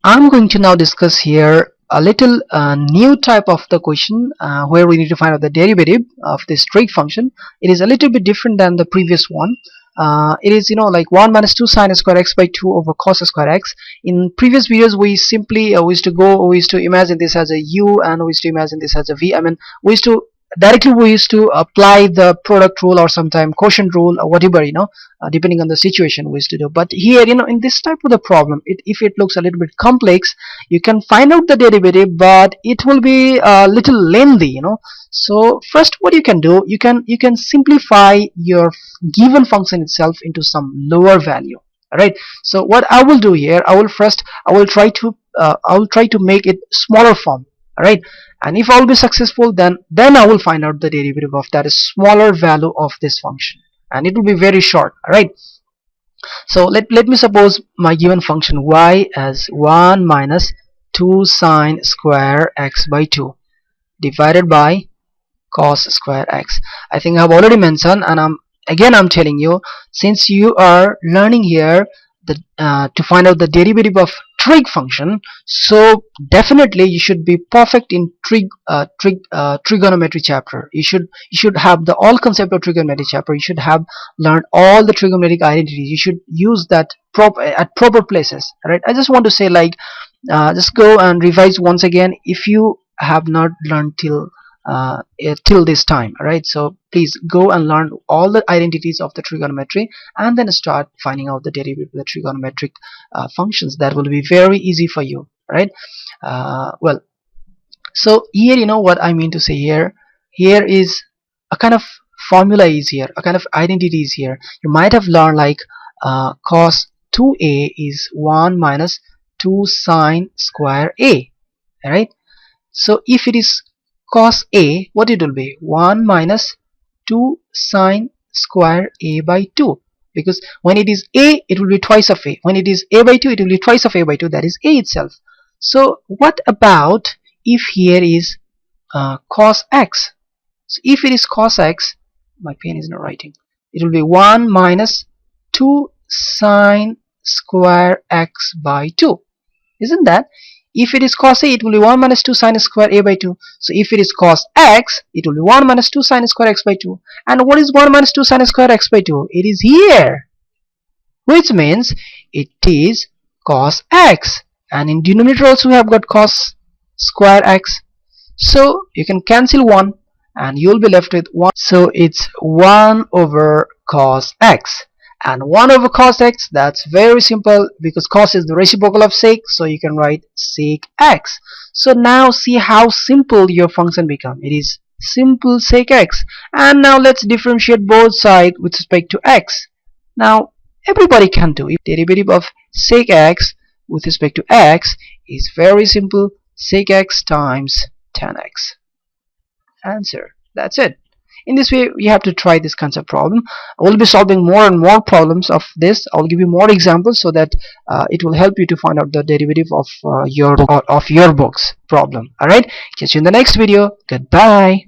I'm going to now discuss here a little new type of the question where we need to find out the derivative of this trig function. It is a little bit different than the previous one. It is like 1 minus 2 sine square x by 2 over cos square x. In previous videos we simply we used to imagine this as a u, and we used to imagine this as a v. I mean, we used to apply the product rule or sometime quotient rule or whatever, depending on the situation we used to do. But here, in this type of the problem, if it looks a little bit complex, you can find out the derivative, but it will be a little lengthy. So first, what you can do, you can simplify your given function itself into some lower value. All right, so what I will do here, I will try to make it smaller form. All right, and if I'll be successful, then I will find out the derivative of that smaller value of this function, and it will be very short. All right, so let me suppose my given function y as 1 minus 2 sine square x by 2 divided by cos square x. I think I've already mentioned, and I'm telling you, since you are learning here to find out the derivative of trig function, so definitely you should be perfect in trigonometry chapter. You should have the all concept of trigonometry chapter. You should have learned all the trigonometric identities. You should use that at proper places. Right, I just want to say, just go and revise once again if you have not learned till this time. Right, so please go and learn all the identities of the trigonometry, and then start finding out the derivative of the trigonometric functions. That will be very easy for you. Right, well, so here, what I mean to say here is a kind of formula is here, a kind of identity is here. You might have learned cos 2a is 1 minus 2 sine square a. Right, so if it is cos a, what it will be? 1 minus 2 sine square a by 2, because when it is a, it will be twice of a. When it is a by 2, it will be twice of a by 2, that is a itself. So what about if here is cos x? So if it is cos x, my pen is not writing, it will be 1 minus 2 sine square x by 2. Isn't that? If it is cos a, it will be 1 minus 2 sine square a by 2. So if it is cos x, it will be 1 minus 2 sine square x by 2. And what is 1 minus 2 sine square x by 2? It is here, which means it is cos x. And in denominator also we have got cos square x. So you can cancel 1 and you'll be left with 1. So it's 1 over cos x. And 1 over cos x, that's very simple, because cos is the reciprocal of sec, so you can write sec x. So now see how simple your function become. It is simple sec x. And now let's differentiate both sides with respect to x. Now everybody can do it. Derivative of sec x with respect to x is very simple, sec x times tan x. Answer. That's it. In this way, you have to try this concept problem. I will be solving more and more problems of this. I will give you more examples so that it will help you to find out the derivative of your books problem. All right, catch you in the next video. Goodbye.